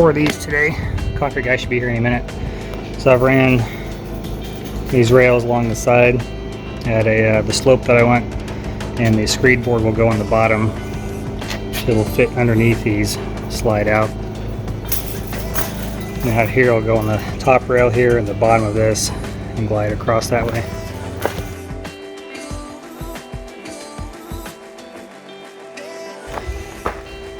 pour these today. Concrete guy should be here any minute. So I've ran these rails along the side at the slope that I want, and the screed board will go on the bottom. It will fit underneath these, slide out. And out here I'll go on the top rail here and the bottom of this and glide across that way.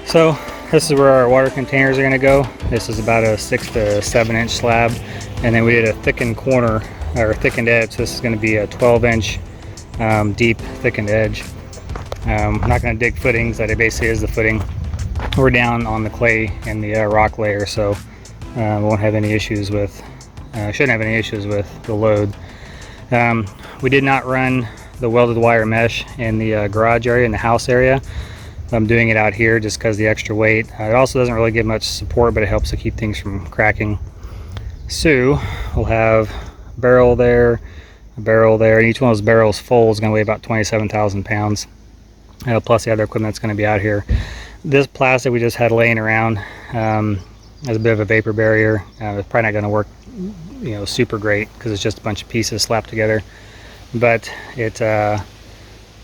So this is where our water containers are going to go. This is about a 6 to 7 inch slab, and then we did a thickened corner or thickened edge. So this is going to be a 12-inch deep thickened edge. I'm not going to dig footings. That basically is the footing. We're down on the clay and the rock layer, so we won't have any issues with. Shouldn't have any issues with the load. We did not run the welded wire mesh in the garage area, in the house area. I'm doing it out here just because the extra weight. It also doesn't really give much support, but it helps to keep things from cracking. So we'll have a barrel there, and each one of those barrels full is going to weigh about 27,000 pounds. Plus the other equipment that's going to be out here. This plastic we just had laying around as a bit of a vapor barrier. It's probably not going to work, super great because it's just a bunch of pieces slapped together. But it's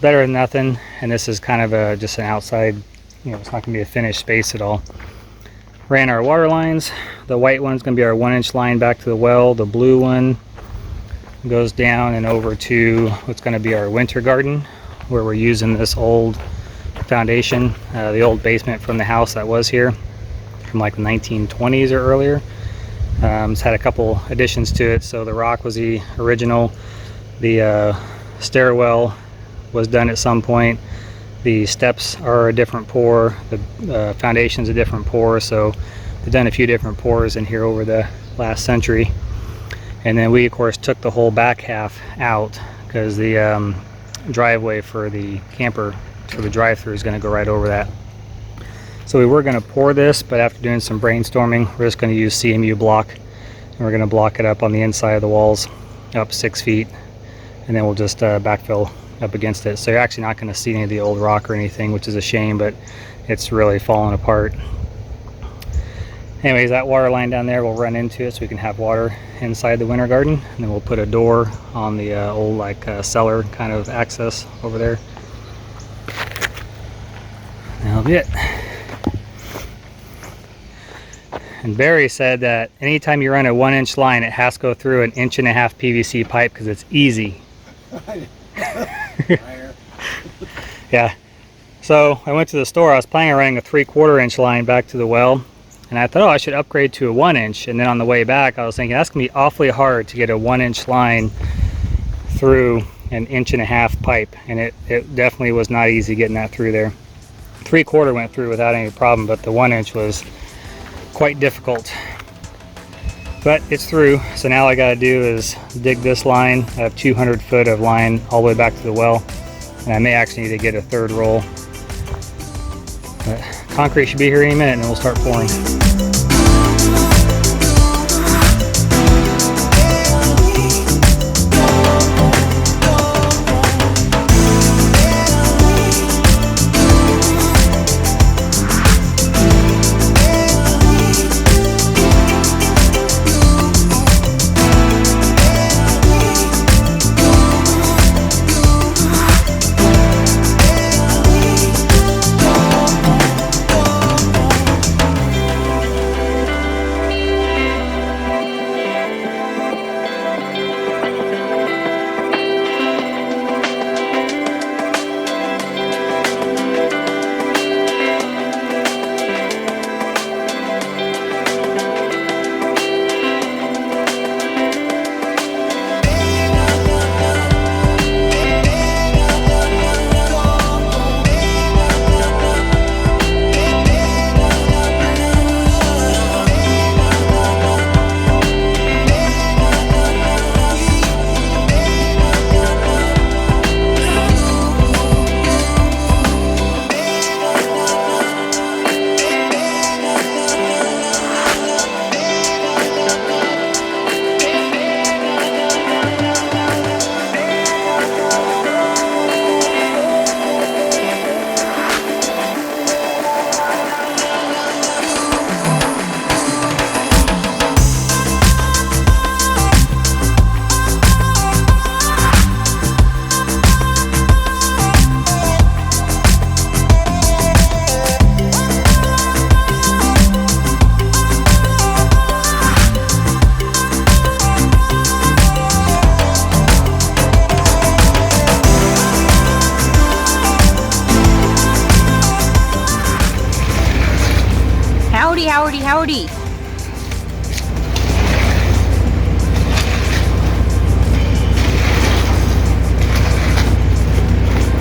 better than nothing. And this is kind of just an outside. It's not going to be a finished space at all. Ran our water lines. The white one's going to be our 1-inch line back to the well. The blue one goes down and over to what's going to be our winter garden, where we're using this old foundation, the old basement from the house that was here from like the 1920s or earlier. It's had a couple additions to it. So the rock was the original. The stairwell was done at some point. The steps are a different pour. The foundation's a different pour. So they've done a few different pours in here over the last century. And then we of course took the whole back half out because the driveway for the camper, for the drive-through, is going to go right over that. So we were going to pour this, but after doing some brainstorming, we're just going to use CMU block, and we're going to block it up on the inside of the walls up 6 feet, and then we'll just backfill up against it. So you're actually not going to see any of the old rock or anything, which is a shame, but it's really falling apart. Anyways, that water line down there, we'll run into it so we can have water inside the winter garden, and then we'll put a door on the old cellar kind of access over there. That'll be it. And Barry said that anytime you run a 1-inch line, it has to go through an 1.5 inch PVC pipe because it's easy. Yeah. So I went to the store. I was planning on running a 3/4 inch line back to the well, and I thought, I should upgrade to a 1 inch. And then on the way back, I was thinking that's gonna be awfully hard to get a 1-inch line through an 1.5 inch pipe, and it definitely was not easy getting that through there. 3/4 went through without any problem, but the 1 inch was quite difficult. But it's through, so now all I gotta do is dig this line. I have 200 foot of line all the way back to the well, and I may actually need to get a 3rd roll. But concrete should be here any minute, and we'll start pouring.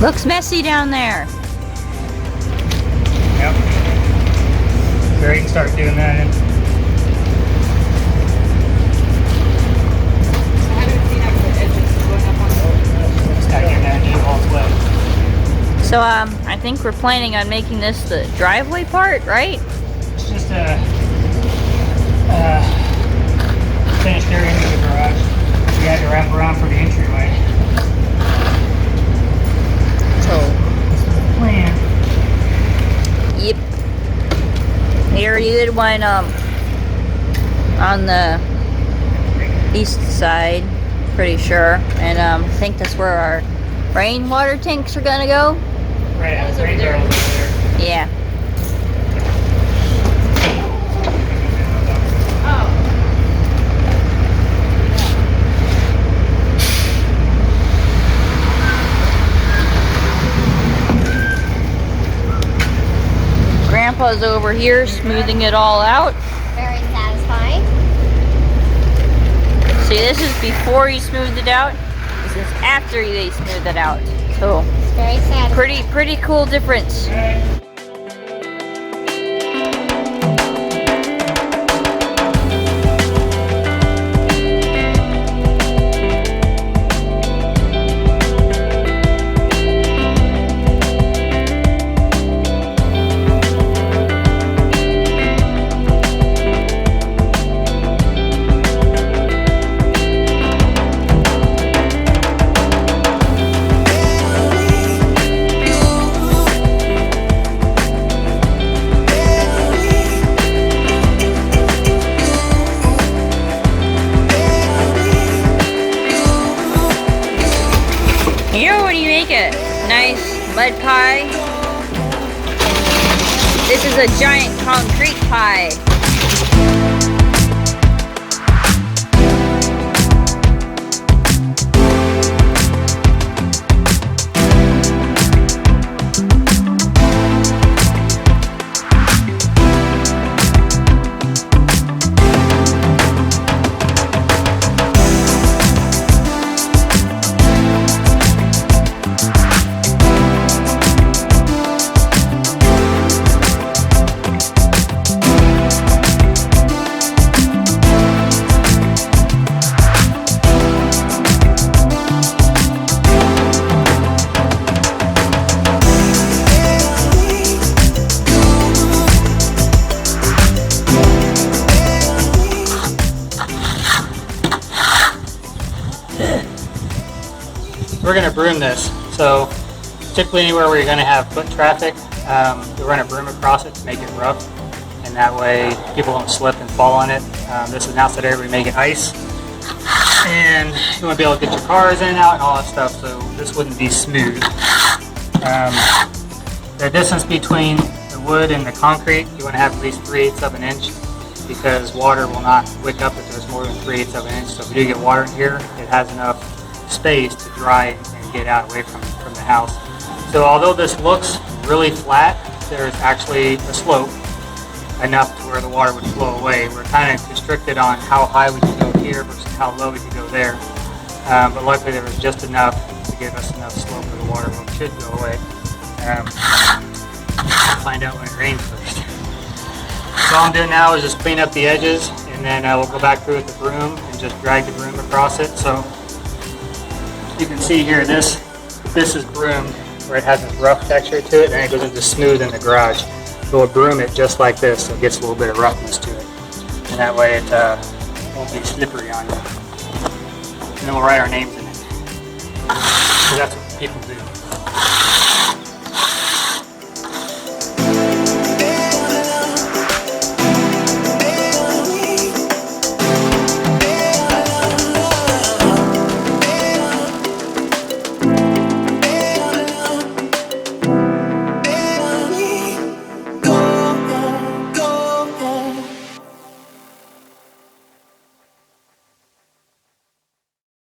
Looks messy down there. Yep. There you can start doing that. How do you clean up the edges going up on the Just gotta get that new all split. So I think we're planning on making this the driveway part, right? It's just a finished area into the garage. We had to wrap around for the entryway. So this is the plan. Yep. We already did one on the east side, pretty sure, and I think that's where our rainwater tanks are gonna go. Right out over there. over there. Yeah. Oh. Grandpa's over here smoothing it all out. Very satisfying. See, this is before you smoothed it out. This is after they smooth it out. So It's very satisfying. pretty cool difference. Here, what do you make it? Nice mud pie. This is a giant concrete pie. We're going to broom this. So typically anywhere where you're going to have foot traffic, we run a broom across it to make it rough, and that way people don't slip and fall on it. This is an outside area where we make it ice, and you want to be able to get your cars in and out and all that stuff, so this wouldn't be smooth. The distance between the wood and the concrete, you want to have at least 3/8 of an inch, because water will not wick up if there's more than 3/8 of an inch. So if you do get water in here, it has enough space to dry and get out away from the house. So although this looks really flat, there's actually a slope enough to where the water would flow away. We're kind of constricted on how high we can go here versus how low we can go there. But luckily there was just enough to give us enough slope where the water should go away. Find out when it rains first. So all I'm doing now is just clean up the edges, and then we'll go back through with the broom and just drag the broom across it. So you can see here, this is broomed where it has this rough texture to it, and it goes into smooth in the garage. So we'll broom it just like this, so it gets a little bit of roughness to it, and that way it won't be slippery on you. And then we'll write our names in it, because that's what people do.